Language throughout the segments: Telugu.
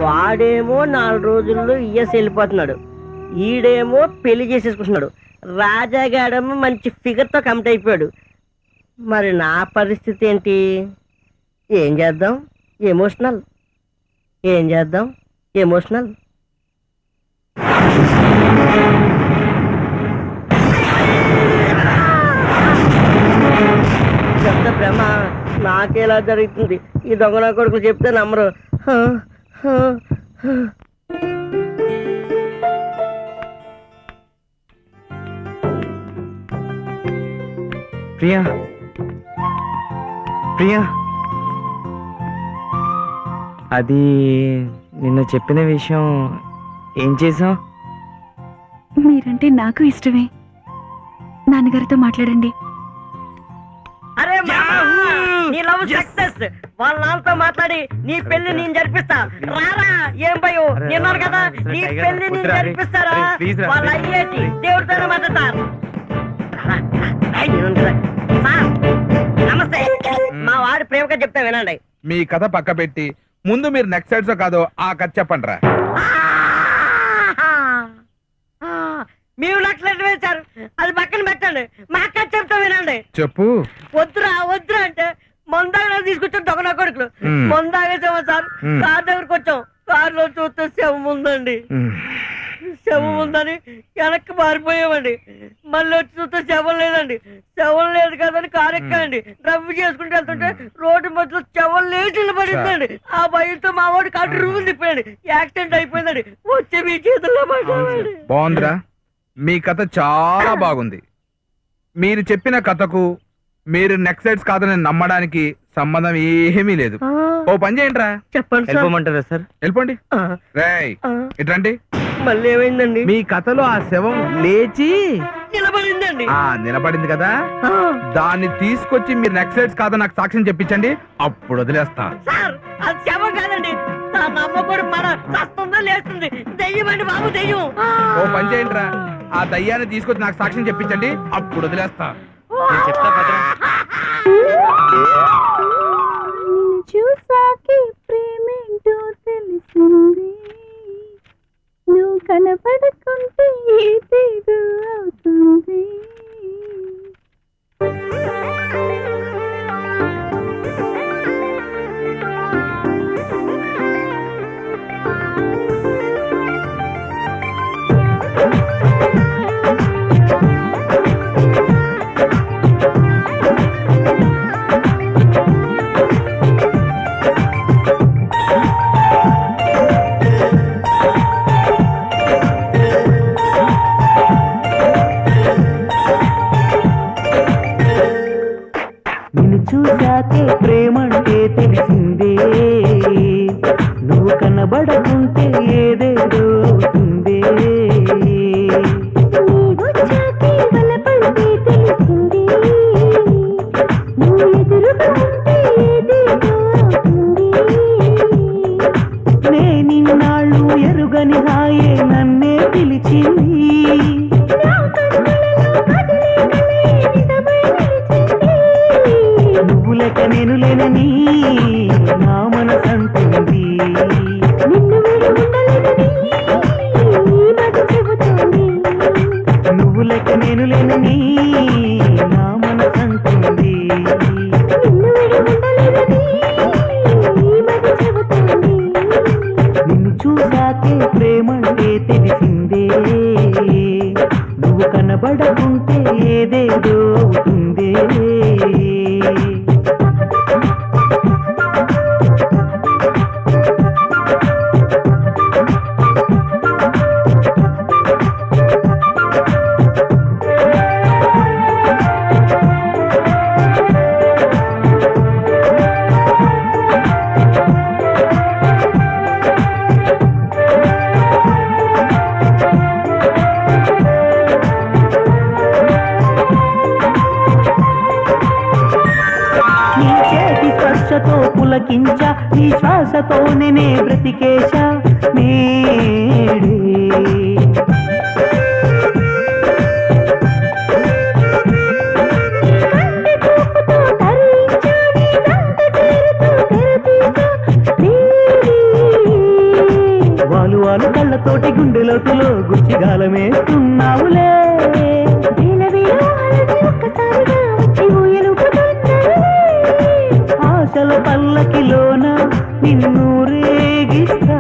వాడేమో 4 రోజుల్లో ఇయస్ వెళ్ళిపోతున్నాడు, ఈడేమో పెళ్లి చేసేసుకుంటున్నాడు. రాజాగాడేమో మంచి ఫిగర్తో కమిట్ అయిపోయాడు. మరి నా పరిస్థితి ఏంటి? ఏం చేద్దాం? ఎమోషనల్. ఏం చేద్దాం? ఎమోషనల్. చెప్తే ప్రేమ నాకేలా జరుగుతుంది? ఈ దొంగ నా కొడుకులు చెప్తే నమ్మరు. ప్రియా, ప్రియా, అది నిన్న చెప్పిన విషయం ఏం చేసావు? మీరంటే నాకు ఇష్టమే. నాన్నగారితో మాట్లాడండి. అరే నీ లవ్ సక్సెస్. వాళ్ళ నాన్నతో మాట్లాడి నీ పెళ్లి నేను జరిపిస్తా. రారా, ఏం భయం? నిన్నాను కదా, నీ పెళ్లి నేను జరిపిస్తారా? వాళ్ళ అయ్యేటి దేవుడితోనే మాట్లాడతారు. నమస్తే. మా వాడి ప్రేమగా చెప్తా వినండి. మీ కథ పక్క పెట్టి ముందు మీరు నెక్స్ట్ సైడ్స్ కాదో ఆ కథ చెప్పండి రా. మీరు లక్షలు వేశారు, అది పక్కన పెట్టండి. మా కథ చెప్తా వినండి. చెప్పు. వద్దురా వద్దురా అంటే మందాగా తీసుకొచ్చాం దొంగ నా కొడుకులు. మందాగేసామా సార్? కార్ దగ్గరకు వచ్చాం. కారులో చూస్తే శవం ఉందండి. శవం ఉందని వెనక్కి మారిపోయామండి. మళ్ళీ వచ్చి చూస్తే శవం లేదండి. శవం లేదు కదని కారు ఎక్కండి. డ్రైవ్ చేసుకుంటూ వెళ్తుంటే రోడ్డు మధ్యలో శవం లేచి పడిందండి. ఆ భయంతో మా వాడు కాటు రూములు తిప్పాడు. యాక్సిడెంట్ అయిపోయిందండి. వచ్చే మీ చేతుల్లో పడ్డామండి. బాగుందిరా, మీ కథ చాలా బాగుంది. మీరు చెప్పిన కథకు మీరు నెక్స్ట్ సైడ్స్ కాదని నమ్మడానికి సంబంధం ఏమీ లేదు. ఓ పని చేయండి రా. చెప్పండి. వెళ్ళిపోమంటారా సార్? వెళ్ళిపోండి. రేయ్ ఇట్రండి. మళ్ళీ ఏమైందండి? మీ కథలో ఆ శవం లేచి నిలబడిందండి. నిలబడింది కదా, దాన్ని తీసుకొచ్చి మీరు నెక్స్ట్ సైడ్స్ కాదని నాకు సాక్ష్యం చెప్పించండి, అప్పుడు వదిలేస్తా. సార్ అది శవం కాదండి. నా నమ్మకూడదు. మన చస్తుందో లేస్తుంది. దెయ్యమండి బాబు, దెయ్యం. ఓ పని చేయండి రా, ఆ దయ్యాన్ని తీసుకొచ్చి నాకు సాక్ష్యం చెప్పించండి, అప్పుడు వదిలేస్తా. చెప్తా పద. చూసాకే ప్రేమేంటో తెలిసింది. నువ్వు కనపడకుంటే ఏదేదో అవుతుంది. చూసాకే ప్రేమంటే తెలిసిందే. నువ్వు కనబడకుంటే ఏదేదో అవుతుందే. నేనిన్నాళ్ళు ఎరుగని హాయే నన్నే పిలిచింది. నువ్వు లెక్క నేను లేనని నా మనసంటుంది. నువ్వు లెక్క నేను లేనని నా మనసంటుంది. నిన్ను చూసాకే ప్రేమంటే తెలిసిందే. నువ్వు కనబడకుంటే ఏదేదో అవుతుందే. స్పర్శతో పులకించ నీ శ్వాసతో నేనే బ్రతికేశ నేడే. లోతులో గుచ్చిగాలమేస్తున్నావులే. ఆశల పల్లకిలోన నిన్ను రేగిస్తా.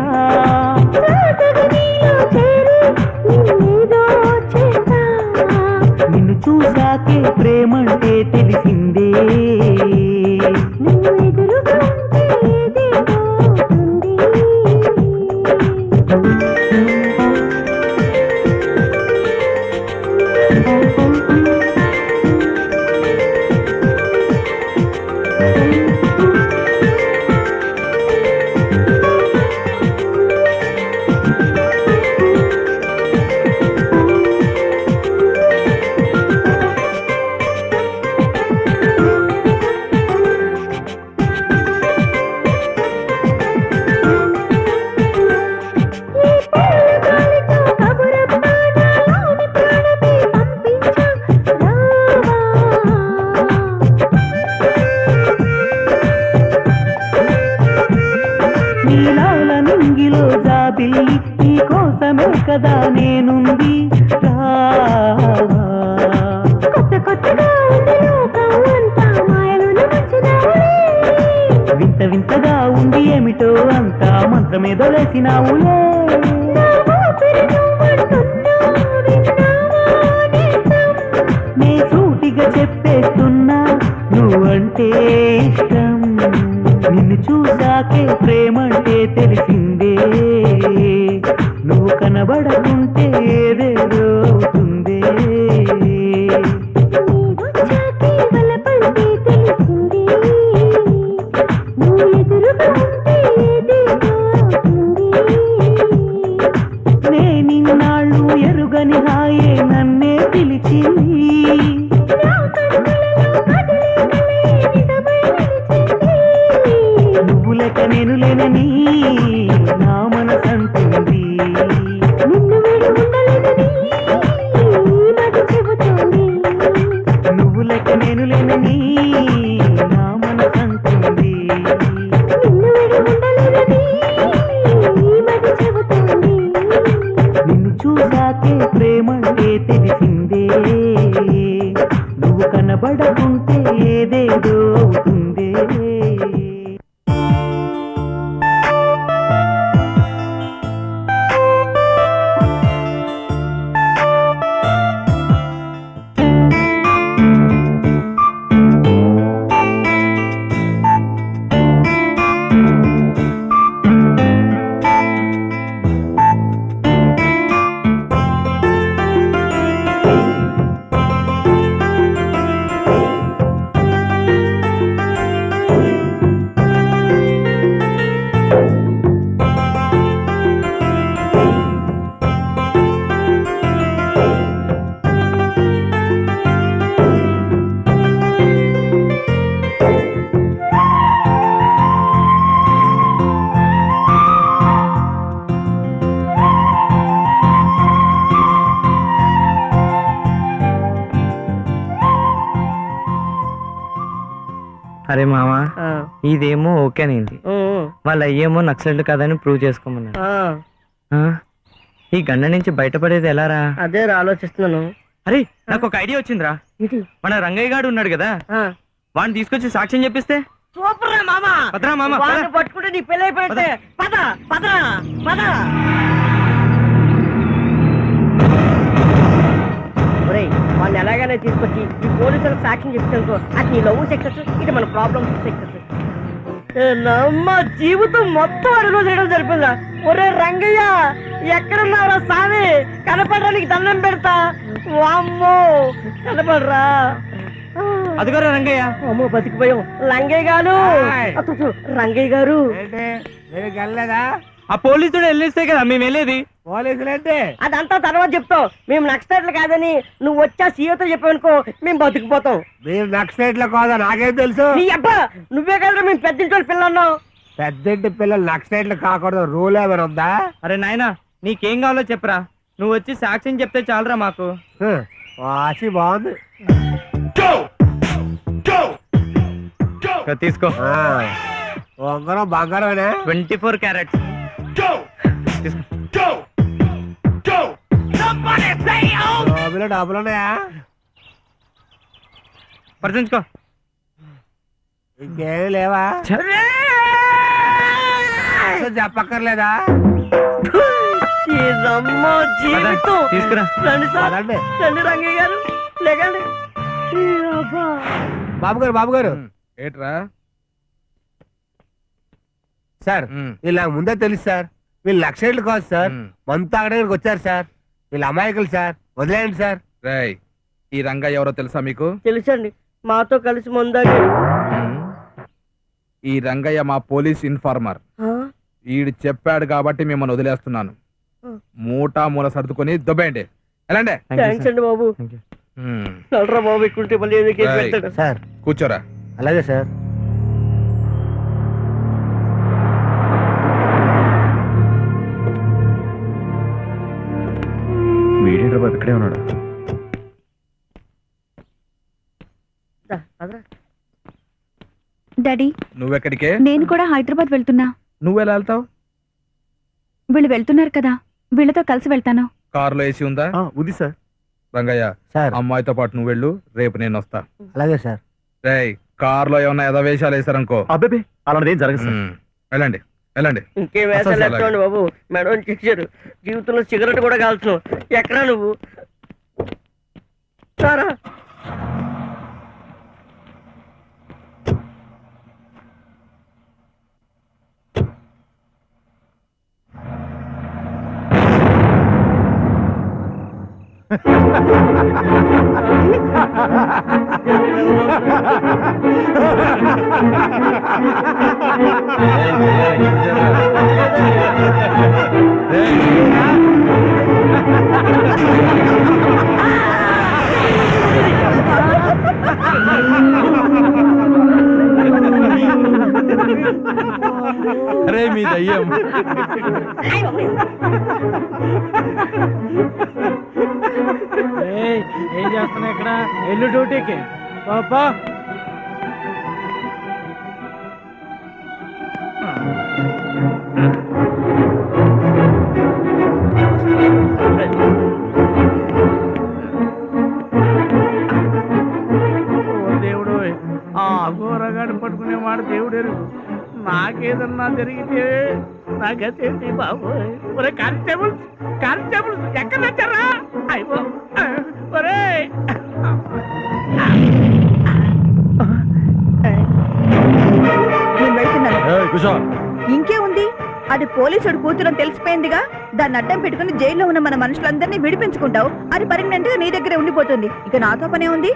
నిన్ను చూసాకే ప్రేమంటే తెలిసిందే. నీలాల నింగిలో జాబిల్లి నీ కోసమే కదా నేనుంది. రావా వింత వింతగా ఉంది ఏమిటో అంతా మంత్రమేదో వేసినావులే. నే సూటిగా చెప్పేస్తున్నా నువ్వంటే ఇష్టం. నిన్ను చూసాకే ప్రేమంటే తెలిసిందే. నువ్వు కనబడకుంటే ఏదేదో అవుతుందే. నే నిన్నాళ్ళు ఎరుగని హాయే నన్నే పిలిచింది. నువ్వు లేక నేను లేనని నా మనసంటుంది. నువ్వు లేక నేను లేనని నా మనసంటుంది. నిన్ను చూసాకే ప్రేమంటే తెలిసిందే. నువ్వు కనబడకుంటే ఏదేదో అవుతుందే. అరే మామ, ఇదేమో ఓకే అనింది, వాళ్ళ అయ్యేమో నక్సల్డ్ కదని ప్రూవ్ చేసుకోమన్నాడు. ఈ గండ నుంచి బయటపడేది ఎలారా? అదే ఆలోచిస్తున్నాను. అరే నాకు ఒక ఐడియా వచ్చిందిరా. మన రంగయ్య గాడు ఉన్నాడు కదా, వాడిని తీసుకొచ్చి సాక్ష్యం చెప్పిస్తే సూపర్ రా మామా. పదరా మామ, వాడిని పట్టుకుంటే నీ పెళ్లి అయిపోయితే. పద పదరా పద. ఒరేయ్, వాడిని ఎలాగైనా తీసుకొచ్చి ఈ పోలీసులకు సాక్ష్యం చెప్తానుకో, అది నీ లవ్ సక్సెస్, ఇది మన ప్రాబ్లమ్ సక్సెస్. నమ్మ జీవితం మొత్తం అడుగు చేయడం జరిపిందా? ఒరే రంగయ్య, ఎక్కడున్నారా స్వామి? కనపడడానికి దండం పెడతా. వామ్మో, కనపడరా? అదిగోరా రంగయ్య. అమ్మో, బతికిపోయాం. రంగయ్య గారు, రంగయ్య గారు ఆ పోలీసుడు వెళ్ళేస్తే కదా మేము వెళ్ళేది. పోలీసులంటే అదంతా తర్వాత చెప్తాం. మేము నక్సలైట్లు కాదని నువ్వు వచ్చా సీఎతో చెప్పావనుకో, మేము బతికిపోతాం. మీరు నక్సలైట్ల కాదా నాకేం తెలుసు? నీ అబ్బా, నువ్వే కదరా మేము పెద్దింటి పిల్లలు అన్నావు. పెద్దంటి పిల్లలు నక్సలైట్లు కాకూడదు, రూల్ ఏమైనా ఉందా? అరే నాయనా, నీకేం కావాలో చెప్పరా, నువ్వు వచ్చి సాక్ష్యం చెప్తే చాలరా మాకు. వాసి బాగుంది, తీసుకో. ఉంగరం బంగారమేనా? 24 క్యారెట్స్. బాబులో డబ్బులు ఉన్నాయా? పరిచించుకో. ఇంకేమీ లేవా? అసలు చెప్పక్కర్లేదా? ఇదమ్మో జీవితం. తీసుకురా. రండి సార్, పదండి. రండి రంగయ్య గారు, లేకండి. ఈ అబ్బా. బాబు గారు ఏట్రా? సార్ వీళ్ళు నాకు ముందే తెలుసు సార్. వీళ్ళు లక్షలు కాదు సార్, మందు తాగడానికి వచ్చారు సార్. వీళ్ళు అమాయకులు సార్, వదిలేయండి సార్. రేయ్, ఈ రంగయ్య ఎవరో తెలుసా మీకు? తెలుసండి, మాతో కలిసి ముందాగా. ఈ రంగయ్య మా పోలీస్ ఇన్ఫార్మర్. ఈడు చెప్పాడు కాబట్టి మిమ్మల్ని వదిలేస్తున్నాను. మూటా మూల సర్దుకొని దుబ్బేయండి, ఎలాండే. థ్యాంక్స్ అండి బాబు. నల్లరా బాబు, ఎక్కుంటే మళ్ళీ ఏదో కేసు పెడతాడు. సార్ కూర్చోరా. అలాగే సార్. వీడేంట్రా బాబు ఇక్కడే ఉన్నాడు? దా, పదరా. డాడీ, నువ్వెక్కడికే? నేను కూడా హైదరాబాద్ వెళ్తున్నా. నువ్వెలా వెళ్తావు? వీళ్ళు వెళ్తున్నారు కదా, వీళ్ళతో కలిసి వెళ్తాను. కారులో ఏసీ ఉందా? ఉంది సార్. రంగయ్య, సార్ అమ్మాయితో పాటు నువ్వు వెళ్ళు, రేపు నేను వస్తా. అలాగే సార్. రేయ్, కారులో ఏమన్నా ఎదవేషాలు వేసారనుకో. అబ్బే అలాంటిది ఏం జరగదు సార్. వెళ్ళండి వెళ్ళండి. ఇంకే వేసాలు ఎత్తండి బాబు, మేడం చేశారు. జీవితంలో సిగరెట్ కూడా కాల్చు. ఎక్కడా నువ్వు? సారా అరే మీ దయ్యం. ఏం చేస్తున్నా ఇక్కడ? ఎల్లు డ్యూటీకి పాపా. దేవుడు, ఆ అఘోరగాడు పట్టుకునే వాడు దేవుడు. నాకేదన్నా జరిగితే నా గతేంటి బాబు? ఒరే కానిస్టేబుల్స్, కానిస్టేబుల్స్ ఎక్కడ వచ్చారా? అయ్యో ఒరే, నేను వెళ్తున్నాను. కూర్చో. ఇంకే ఉంది, అది పోలీసుడు కూతురని తెలిసిపోయిందిగా. దాన్ని అడ్డం పెట్టుకుని జైల్లో ఉన్న మన మనుషులందరినీ విడిపించుకుంటావు. అది పర్మనెంట్ గా నీ దగ్గరే ఉండిపోతుంది. ఇక నాతో పనే ఉంది.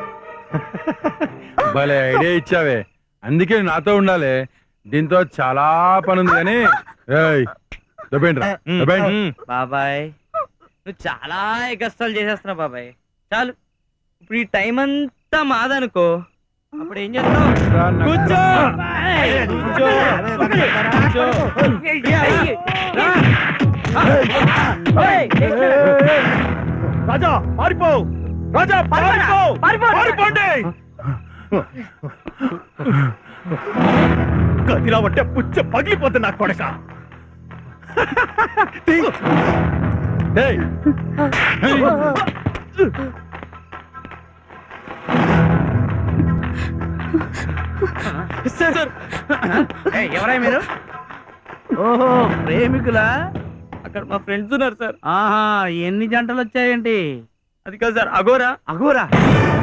భలే ఐడియా ఇచ్చావే, అందుకే నాతో ఉండాలి. దీంతో చాలా పని ఉంది కానీ. బాబాయ్, నువ్వు చాలా కష్టాలు చేసేస్తున్నావు బాబాయ్. చాలు, ఇప్పుడు ఈ టైం అంతా మాదనుకో, అప్పుడు ఏం చేస్తావు? కూర్చో కూర్చో కూర్చో. రాజా పారిపో, రాజా పారిపో, పారిపోండి. గదిలా పట్టే పుచ్చ పగిలిపోతుంది నా కొడక. ఎవరై మీరు? ఓహో, ప్రేమికులా? అక్కడ మా ఫ్రెండ్స్ ఉన్నారు సార్. ఆహా, ఎన్ని జంటలు వచ్చాయేంటి? అది కాదు సార్, అఘోరా. అఘోరా?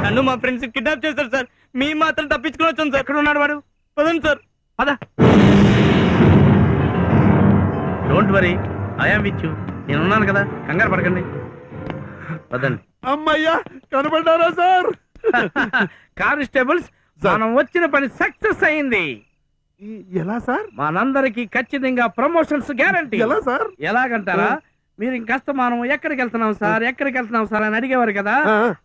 నన్ను మా ఫ్రెండ్స్ కిడ్నాప్ చేశారు సార్. మీ మాత్రం తప్పించుకుని వచ్చాను సార్. ఎక్కడ ఉన్నాడు వాడు? పదండి సార్. పద. Don't worry, I'm with you. నేనున్నాను కదా, కంగారు పడకండి. పదండి. అమ్మయ్యా, కనబడ్డారా సార్? కానిస్టేబుల్స్, మనం వచ్చిన పని సక్సెస్ అయింది. ఎలా సార్? మనందరికి ఖచ్చితంగా ప్రమోషన్స్ గ్యారంటీ. ఎలా సార్? ఎలాగంటారా? మీరు ఇంకాస్త మనం ఎక్కడికి వెళ్తున్నాం సార్, ఎక్కడికి వెళ్తున్నాం సార్ అని అడిగేవారు కదా.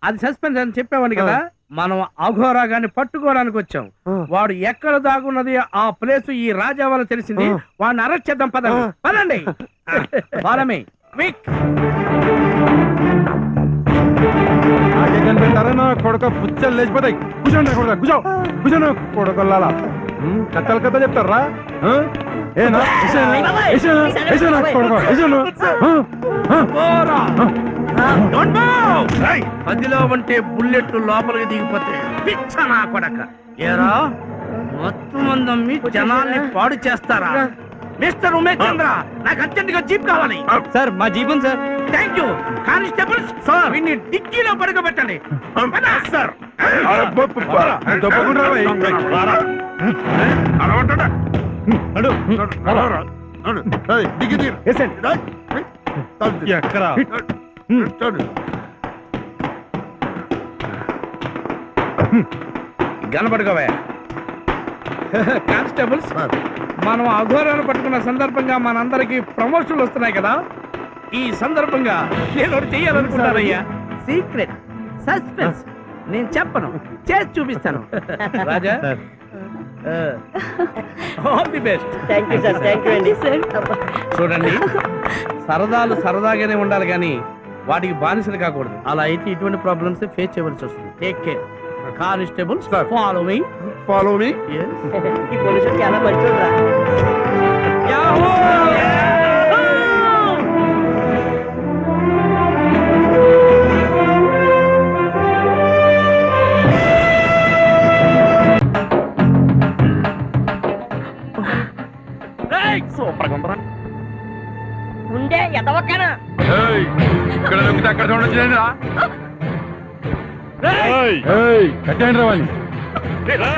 అది సస్పెన్స్ అని చెప్పేవాడిని కదా. మనం అఘోరా గాని పట్టుకోవడానికి వచ్చాం. వాడు ఎక్కడ దాగున్నది ఆ ప్లేస్ ఈ రాజా వల్ల తెలిసింది. వాడిని అరెస్ట్ చేద్దాం. పదండి పదండి. బాలమే క్విక్. నాకే కనిపెట్టారా నా కొడక? పుచ్చలు లేచిపోతాయి. కూర్చోండి కొడక, కూర్చో కూర్చోండి కొడకల్లాలా. కథలు కథ చెప్తారా? ఏనా కొడక? పదిలో ఉంటే బుల్లెట్ లోపలికి దిగిపోతే పిచ్చ నా కొడక ఏరా మొత్తం మందమ్మి జనాల్ని పాడు చేస్తారా? మిస్టర్ ఉమేష్ చంద్ర, నాకు అర్జెంట్ గా జీప్ కావాలి. సార్ మా జీపం sir. Thank you constables. Sir వీడిని డిక్కీలో పడుకోబెట్టండి. సార్ తప్పకుండా ఎక్కడా కనపడుకోవా కానిస్టేబుల్స్. మనం అఘోరాన్ని పట్టుకున్న సందర్భంగా మనందరికి ప్రమోషన్లు వస్తున్నాయి కదా. ఈ సందర్భంగా నేను ఒకటి చెయ్యాలనుకుంటానయ్యా. సీక్రెట్ సస్పెన్స్ నేను చెప్పను, చేసి చూపిస్తాను. Raja all the best. Thank you sir, thank you అండి. చూడండి, సరదాలు సరదాగానే ఉండాలి కానీ వాటికి బానిసలు కాకూడదు. అలా అయితే ఇటువంటి ప్రాబ్లమ్స్ ఫేస్ చేయవలసి వస్తుంది. Take care constables. Follow me. Follow me. ఈ పోలీసులు చాలా మంచోడ్రా. ఉండే ఎదవకనా ఇక్కడ దొరికితే అక్కడ చూడొచ్చు. కట్టండి రావాలి.